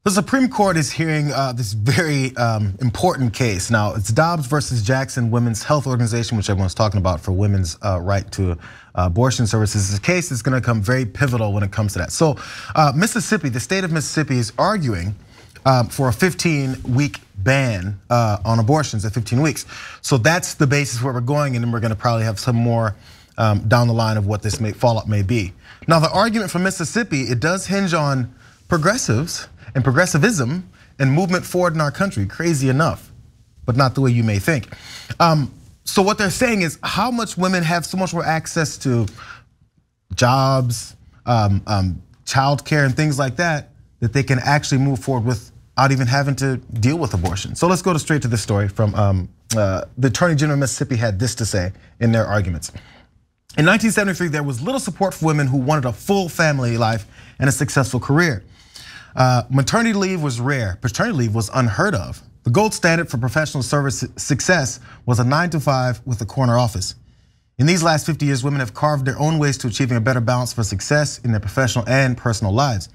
The Supreme Court is hearing this very important case. Now, it's Dobbs versus Jackson Women's Health Organization, which everyone's talking about for women's right to abortion services. This case is gonna come very pivotal when it comes to that. So Mississippi, the state of Mississippi is arguing for a 15-week ban on abortions at 15 weeks. So that's the basis where we're going, and then we're gonna probably have some more down the line of what this fallout may be. Now, the argument from Mississippi, it does hinge on progressives and progressivism and movement forward in our country, crazy enough, but not the way you may think. So what they're saying is how much women have so much more access to jobs, childcare and things like that, that they can actually move forward without even having to deal with abortion. So let's go straight to this story from the Attorney General of Mississippi had this to say in their arguments. In 1973, there was little support for women who wanted a full family life and a successful career. Maternity leave was rare, paternity leave was unheard of. The gold standard for professional service success was a 9 to 5 with a corner office. In these last 50 years, women have carved their own ways to achieving a better balance for success in their professional and personal lives.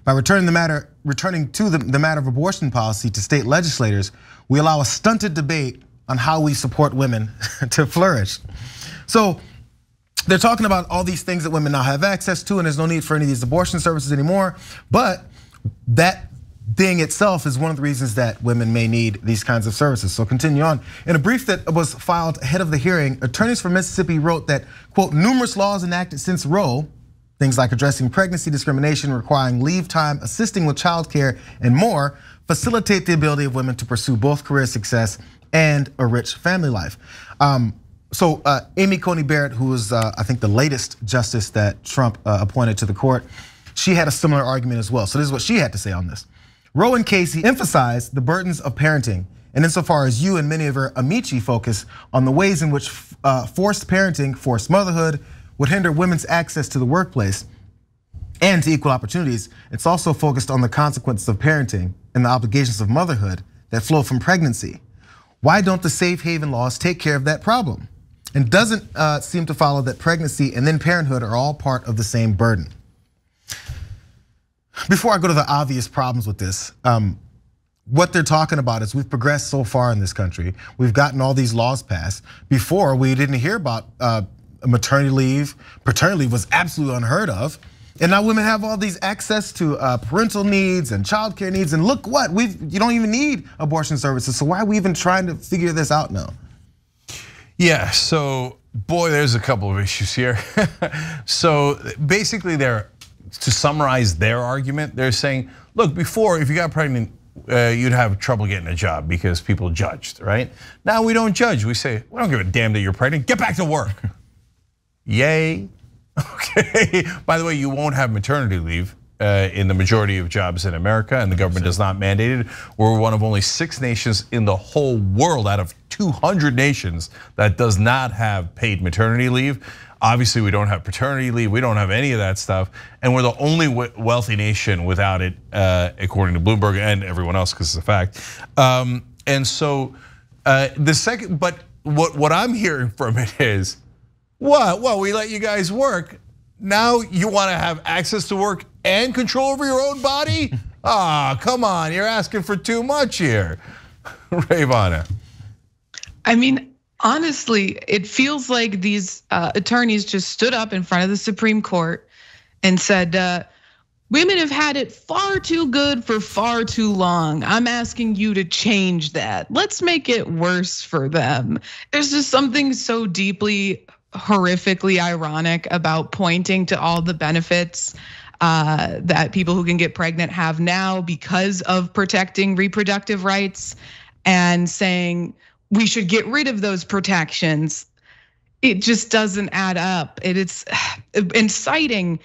By returning to the matter of abortion policy to state legislators, we allow a stunted debate on how we support women to flourish. So they're talking about all these things that women now have access to, and there's no need for any of these abortion services anymore, but that thing itself is one of the reasons that women may need these kinds of services. So continue on. In a brief that was filed ahead of the hearing, attorneys from Mississippi wrote that, quote, numerous laws enacted since Roe, things like addressing pregnancy discrimination, requiring leave time, assisting with childcare, and more, facilitate the ability of women to pursue both career success and a rich family life. So Amy Coney Barrett, who was I think the latest justice that Trump appointed to the court, she had a similar argument as well. So this is what she had to say on this. Roe and Casey emphasized the burdens of parenting, and insofar as you and many of her amici focus on the ways in which forced parenting, forced motherhood would hinder women's access to the workplace and to equal opportunities, it's also focused on the consequences of parenting and the obligations of motherhood that flow from pregnancy. Why don't the safe haven laws take care of that problem? And doesn't seem to follow that pregnancy and then parenthood are all part of the same burden. Before I go to the obvious problems with this, what they're talking about is we've progressed so far in this country. We've gotten all these laws passed. Before, we didn't hear about maternity leave. Paternity leave was absolutely unheard of. And now women have all these access to parental needs and childcare needs. And look what, you don't even need abortion services. So why are we even trying to figure this out now? Yeah, so boy, there's a couple of issues here. So basically to summarize their argument, they're saying, look, before, if you got pregnant, you'd have trouble getting a job because people judged, right? Now we don't judge, we say, we don't give a damn that you're pregnant, get back to work. Yay, okay. By the way, you won't have maternity leave in the majority of jobs in America, and the government does not mandate it. We're one of only 6 nations in the whole world out of 200 nations that does not have paid maternity leave. Obviously, we don't have paternity leave, we don't have any of that stuff, and we're the only wealthy nation without it, according to Bloomberg and everyone else, because it's a fact. And so the second, but what I'm hearing from it is, what? Well, we let you guys work. Now you want to have access to work and control over your own body? Come on, you're asking for too much here. Ravana. I mean, honestly, it feels like these attorneys just stood up in front of the Supreme Court and said, women have had it far too good for far too long. I'm asking you to change that. Let's make it worse for them. There's just something so deeply, horrifically ironic about pointing to all the benefits that people who can get pregnant have now because of protecting reproductive rights and saying, we should get rid of those protections. It just doesn't add up. It's inciting,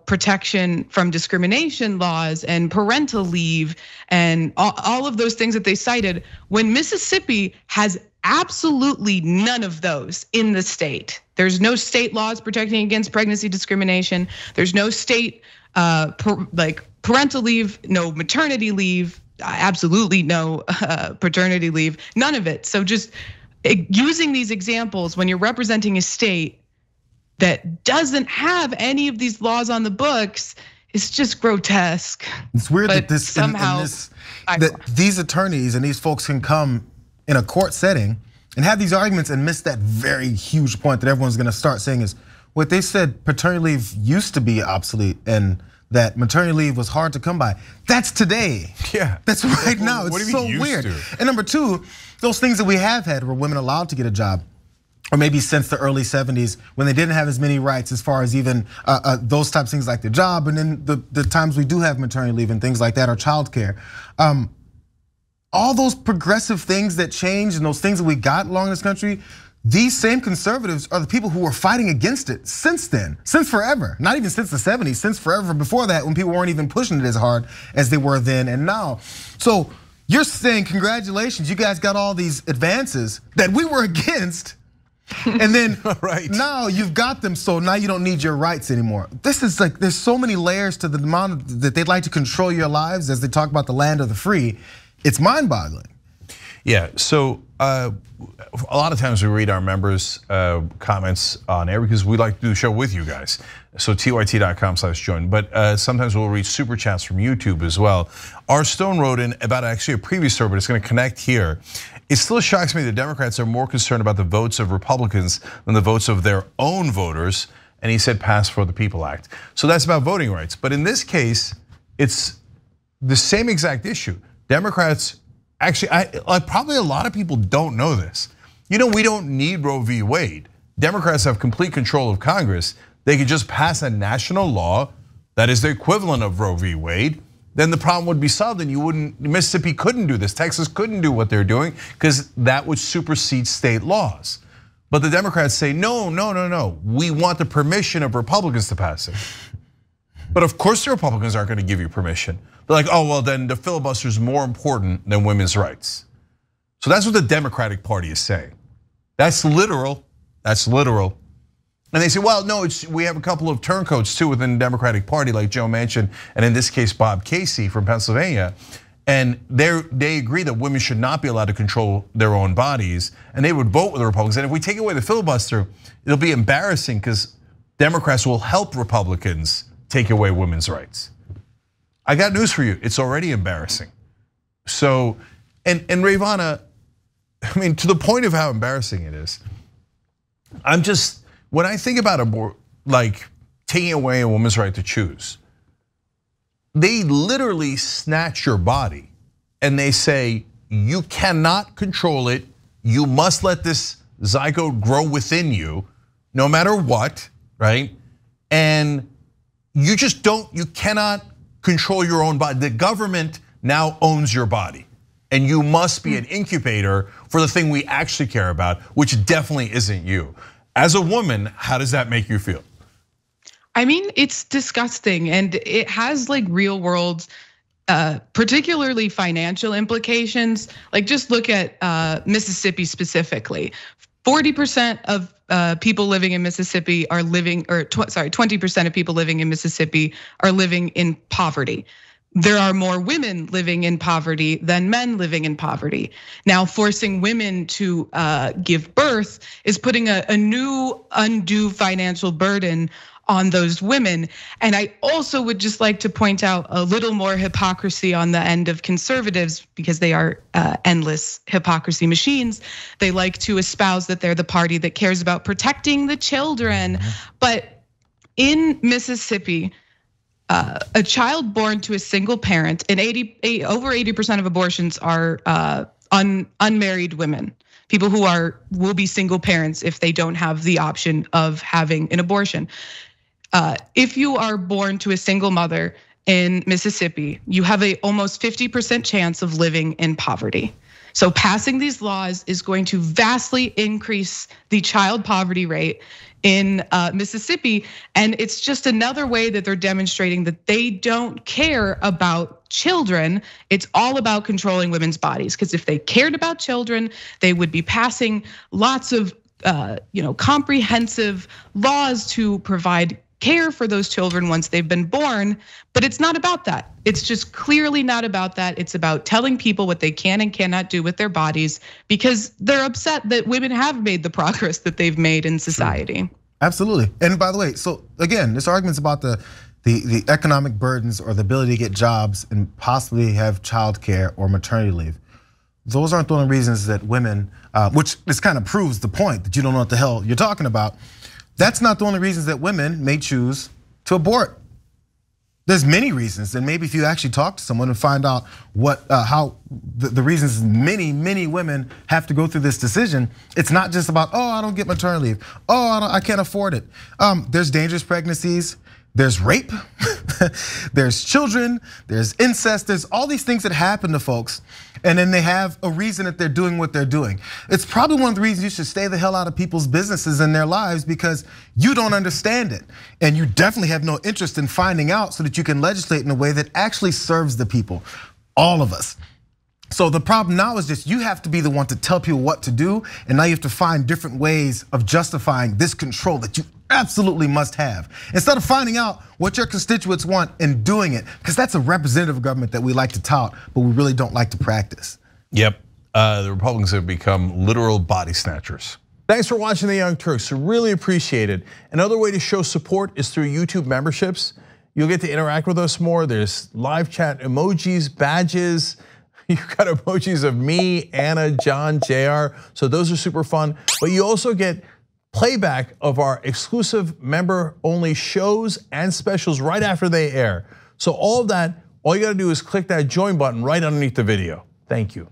protection from discrimination laws and parental leave and all of those things that they cited, when Mississippi has absolutely none of those in the state. There's no state laws protecting against pregnancy discrimination. There's no state parental leave, no maternity leave, absolutely no paternity leave, none of it. So just using these examples when you're representing a state that doesn't have any of these laws on the books is just grotesque. It's weird that this somehow that these attorneys and these folks can come in a court setting and have these arguments and miss that very huge point that everyone's gonna start saying is, what they said paternity leave used to be obsolete and that maternity leave was hard to come by. That's today. Yeah. That's right now. It's so weird. And number two, those things that we have had where women allowed to get a job, or maybe since the early 70s when they didn't have as many rights as far as even those types of things like the job, and then the times we do have maternity leave and things like that, or childcare. All those progressive things that changed and those things that we got along in this country, these same conservatives are the people who were fighting against it since then, since forever. Not even since the 70s, since forever before that, when people weren't even pushing it as hard as they were then and now. So you're saying congratulations, you guys got all these advances that we were against. And then now you've got them, so now you don't need your rights anymore. This is like, there's so many layers to the amount that they'd like to control your lives as they talk about the land of the free. It's mind-boggling. Yeah, so a lot of times we read our members' comments on air because we like to do the show with you guys. So tyt.com/join. But sometimes we'll read super chats from YouTube as well. R. Stone wrote in about actually a previous story, but it's going to connect here. It still shocks me that Democrats are more concerned about the votes of Republicans than the votes of their own voters. And he said, "Pass for the People Act." So that's about voting rights. But in this case, it's the same exact issue. Democrats. Actually, probably a lot of people don't know this. You know, we don't need Roe v. Wade. Democrats have complete control of Congress. They could just pass a national law that is the equivalent of Roe v. Wade. Then the problem would be solved and Mississippi couldn't do this. Texas couldn't do what they're doing because that would supersede state laws. But the Democrats say, no. We want the permission of Republicans to pass it. But of course the Republicans aren't gonna give you permission. They're like, oh, well then the filibuster is more important than women's rights. So that's what the Democratic Party is saying. That's literal, And they say, well, no, we have a couple of turncoats too within the Democratic Party, like Joe Manchin, and in this case, Bob Casey from Pennsylvania. And they agree that women should not be allowed to control their own bodies, and they would vote with the Republicans. And if we take away the filibuster, it'll be embarrassing because Democrats will help Republicans take away women's rights. I got news for you, it's already embarrassing. So, and Ravana, I mean, to the point of how embarrassing it is, when I think about like taking away a woman's right to choose, they literally snatch your body and they say, you cannot control it, you must let this zygote grow within you, no matter what, right? And you cannot control your own body. The government now owns your body. And you must be an incubator for the thing we actually care about, which definitely isn't you. As a woman, how does that make you feel? I mean, it's disgusting, and it has like real world, particularly financial implications. Like just look at Mississippi specifically. 40% of people living in Mississippi are living, 20% of people living in Mississippi are living in poverty. There are more women living in poverty than men living in poverty. Now, forcing women to give birth is putting a new undue financial burden on those women. And I also would just like to point out a little more hypocrisy on the end of conservatives, because they are endless hypocrisy machines. They like to espouse that they're the party that cares about protecting the children. But in Mississippi, a child born to a single parent, and over 80% of abortions are unmarried women, people who will be single parents if they don't have the option of having an abortion. If you are born to a single mother in Mississippi, you have a almost 50% chance of living in poverty. So passing these laws is going to vastly increase the child poverty rate in Mississippi. And it's just another way that they're demonstrating that they don't care about children. It's all about controlling women's bodies. Because if they cared about children, they would be passing lots of comprehensive laws to provide care for those children once they've been born. But it's not about that. It's just clearly not about that. It's about telling people what they can and cannot do with their bodies, because they're upset that women have made the progress that they've made in society. Absolutely. And by the way, so again, this argument's about the the economic burdens or the ability to get jobs and possibly have childcare or maternity leave. Those aren't the only reasons that women, which this kind of proves the point that you don't know what the hell you're talking about. That's not the only reasons that women may choose to abort. There's many reasons, and maybe if you actually talk to someone and find out how the reasons many women have to go through this decision, it's not just about, oh, I don't get maternity leave, oh, I can't afford it. There's dangerous pregnancies, there's rape, there's children, there's incest, there's all these things that happen to folks, and then they have a reason that they're doing what they're doing. It's probably one of the reasons you should stay the hell out of people's businesses and their lives, because you don't understand it. And you definitely have no interest in finding out so that you can legislate in a way that actually serves the people, all of us. So the problem now is just you have to be the one to tell people what to do, and now you have to find different ways of justifying this control that you absolutely must have, instead of finding out what your constituents want and doing it, because that's a representative government that we like to tout, but we really don't like to practice. Yep, the Republicans have become literal body snatchers. Thanks for watching The Young Turks, really appreciate it. Another way to show support is through YouTube memberships. You'll get to interact with us more. There's live chat emojis, badges. You've got emojis of me, Anna, John, JR, so those are super fun. But you also get playback of our exclusive member-only shows and specials right after they air. So all of that, all you gotta do is click that join button right underneath the video. Thank you.